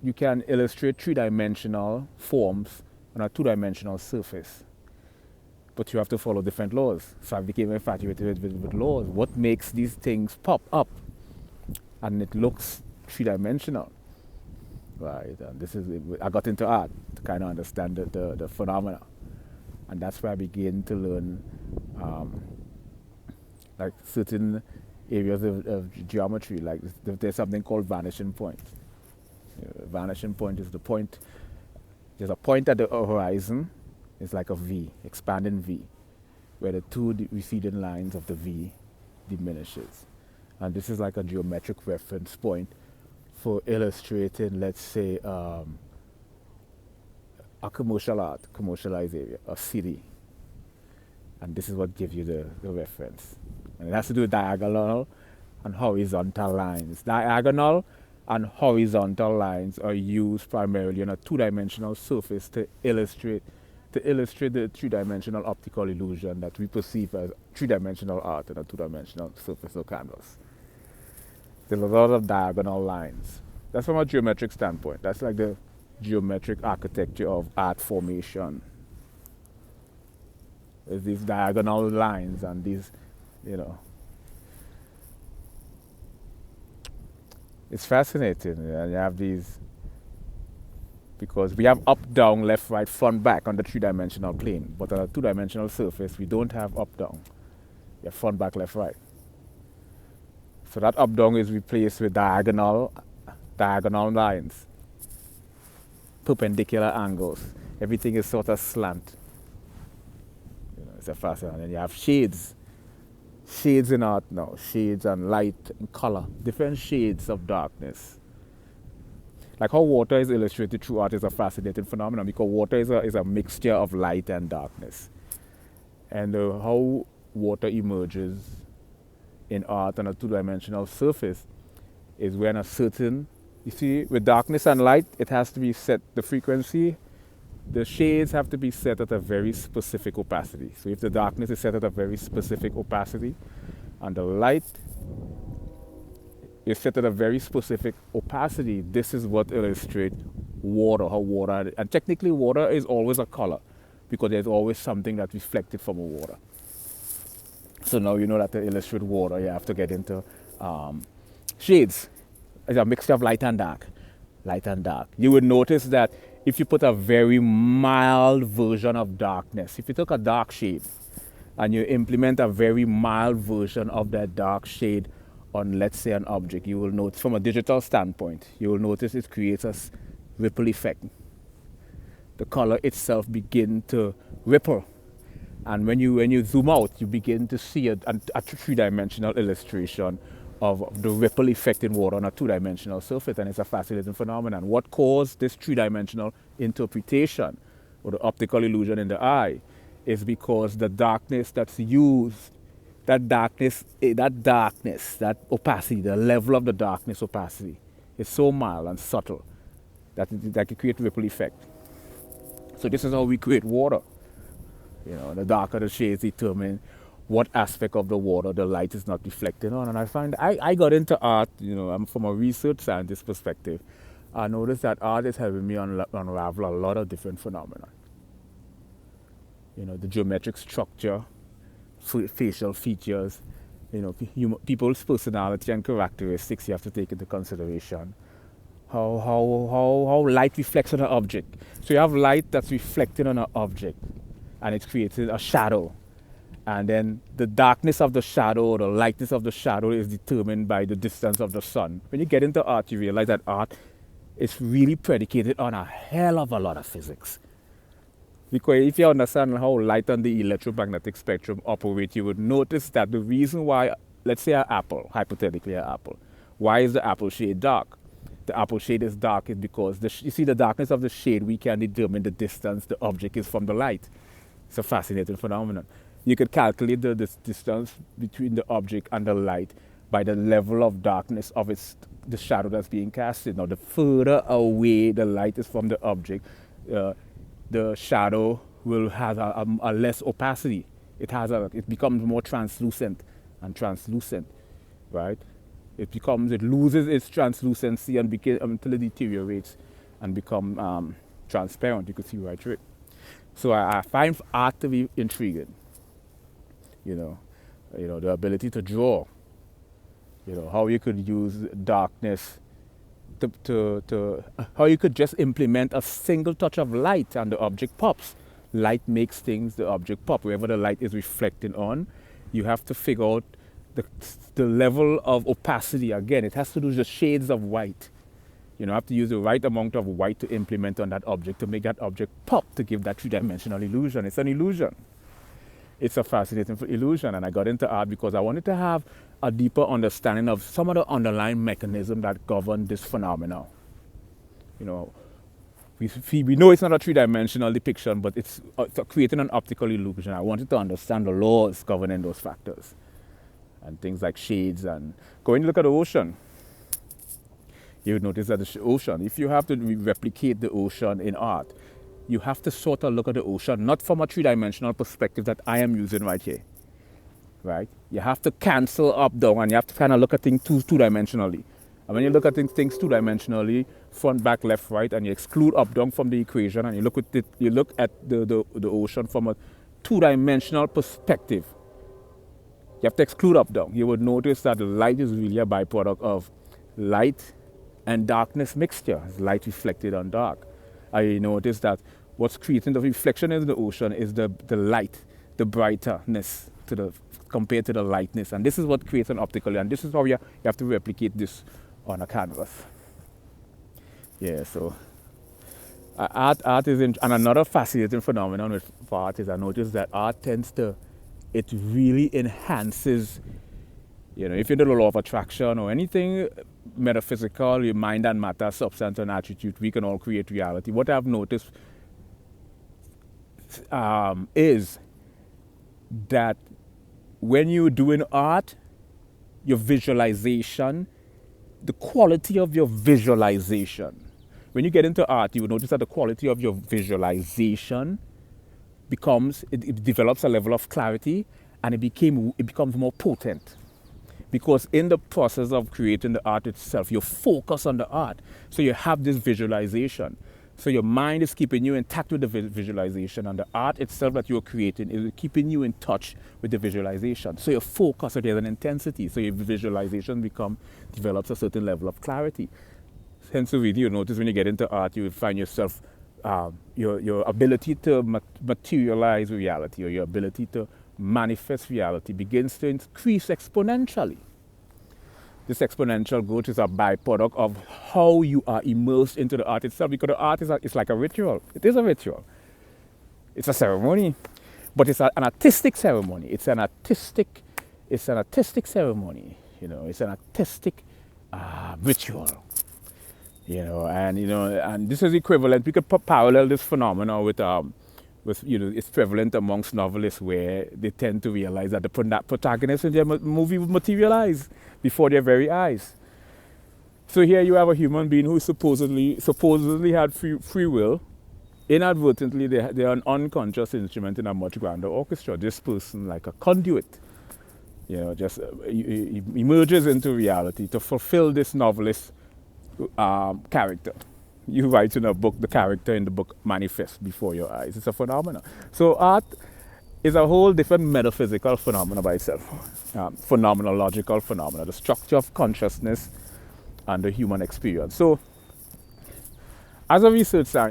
you can illustrate three-dimensional forms on a two-dimensional surface, but you have to follow different laws. So I became infatuated with laws. What makes these things pop up and it looks three-dimensional, right? And this is, I got into art to kind of understand the phenomena, and that's where I began to learn like certain areas of geometry. Like there's something called vanishing point. Vanishing point is the point. There's a point at the horizon. It's like a V, expanding V, where the two receding lines of the V diminishes. And this is like a geometric reference point for illustrating, let's say, a commercialized area, a city. And this is what gives you the reference. And it has to do with diagonal and horizontal lines. Diagonal and horizontal lines are used primarily on a two-dimensional surface to illustrate the three-dimensional optical illusion that we perceive as three-dimensional art on a two-dimensional surface or canvas. There's a lot of diagonal lines. That's from a geometric standpoint. That's like the geometric architecture of art formation. There's these diagonal lines and these, you know. It's fascinating, and you have these, because we have up, down, left, right, front, back on the three-dimensional plane, but on a two-dimensional surface, we don't have up, down. We have front, back, left, right. So that up, down is replaced with diagonal lines, perpendicular angles. Everything is sort of slant. You know, it's a fascinating. And you have shades in art now, shades and light and color, different shades of darkness. Like how water is illustrated through art is a fascinating phenomenon, because water is a mixture of light and darkness. And how water emerges in art on a two-dimensional surface is when a certain, you see, with darkness and light, it has to be set, the frequency, the shades have to be set at a very specific opacity. So if the darkness is set at a very specific opacity, and the light is set at a very specific opacity, this is what illustrates water, how water, and technically water is always a color, because there's always something that's reflected from a water. So now you know that to illustrate water, you have to get into shades. It's a mixture of light and dark. Light and dark. You would notice that if you put a very mild version of darkness, if you took a dark shade and you implement a very mild version of that dark shade on, let's say, an object, you will notice from a digital standpoint, you will notice it creates a ripple effect. The color itself begins to ripple. And when you zoom out, you begin to see a three-dimensional illustration of the ripple effect in water on a two-dimensional surface, and it's a fascinating phenomenon. What caused this three-dimensional interpretation or the optical illusion in the eye is because the darkness that's used, that opacity, the level of the darkness opacity is so mild and subtle that it creates ripple effect. So this is how we create water. You know, the darker the shades determine what aspect of the water the light is not reflecting on. And I find I got into art, you know, I'm from a research scientist perspective. I noticed that art is helping me unravel a lot of different phenomena. You know, the geometric structure, facial features, you know, people's personality and characteristics you have to take into consideration. How light reflects on an object. So you have light that's reflecting on an object, and it's creating a shadow. And then the darkness of the shadow or the lightness of the shadow is determined by the distance of the sun. When you get into art, you realize that art is really predicated on a hell of a lot of physics. Because if you understand how light and the electromagnetic spectrum operate, you would notice that the reason why, let's say an apple, hypothetically an apple, why is the apple shade dark? The apple shade is dark is because, you see the darkness of the shade, we can determine the distance the object is from the light. It's a fascinating phenomenon. You could calculate the distance between the object and the light by the level of darkness of the shadow that's being casted. Now, the further away the light is from the object, the shadow will have a less opacity. It becomes more translucent, right? It loses its translucency until it deteriorates. and become transparent. You could see right through it. So I find art to be intriguing. The ability to draw. How you could use darkness how you could just implement a single touch of light and the object pops. Light makes things, the object pop. Wherever the light is reflecting on, you have to figure out the level of opacity. Again, it has to do with the shades of white. You have to use the right amount of white to implement on that object to make that object pop, to give that three-dimensional illusion. It's an illusion. It's a fascinating illusion, and I got into art because I wanted to have a deeper understanding of some of the underlying mechanism that govern this phenomenon. We know it's not a three-dimensional depiction, but it's creating an optical illusion. I wanted to understand the laws governing those factors and things like shades. And going to look at the ocean, you would notice that the ocean, if you have to replicate the ocean in art, you have to sort of look at the ocean not from a three-dimensional perspective that I am using right here, right? You have to cancel up, down, and you have to kind of look at things two-dimensionally. And when you look at things two-dimensionally, front, back, left, right, and you exclude up, down from the equation, and you look at the ocean from a two-dimensional perspective, you have to exclude up, down. You would notice that the light is really a byproduct of light and darkness mixture. It's light reflected on dark. I notice that what's creating the reflection in the ocean is the light, the brightness compared to the lightness. And this is what creates an optical, and this is how you have to replicate this on a canvas. Yeah, so art is, and another fascinating phenomenon with art is I notice that art it really enhances, if you know the law of attraction or anything metaphysical, your mind and matter, substance and attribute, we can all create reality. What I've noticed is that when you're doing art, your visualization, the quality of your visualization, when you get into art, you will notice that the quality of your visualization it develops a level of clarity, and it becomes more potent. Because in the process of creating the art itself, you focus on the art. So you have this visualization. So your mind is keeping you intact with the visualization, and the art itself that you're creating is keeping you in touch with the visualization. So your focus, so there's an intensity. So your visualization develops a certain level of clarity. Hence, really, you notice when you get into art, you find yourself, your ability to materialize reality, or your ability to manifest reality begins to increase exponentially. This exponential growth is a byproduct of how you are immersed into the art itself, because the art is like a ritual. It is a ritual. It's a ceremony, but it's an artistic ceremony. It's an artistic ceremony. It's an artistic ritual. And this is equivalent. We could parallel this phenomenon with it's prevalent amongst novelists, where they tend to realize that the protagonist in their movie would materialize before their very eyes. So here you have a human being who supposedly had free will. Inadvertently, they're an unconscious instrument in a much grander orchestra. This person, like a conduit, just emerges into reality to fulfill this novelist character. You write in a book, the character in the book manifests before your eyes. It's a phenomenon. So art is a whole different metaphysical phenomena by itself. Phenomenological phenomena, the structure of consciousness and the human experience. So as a research scientist,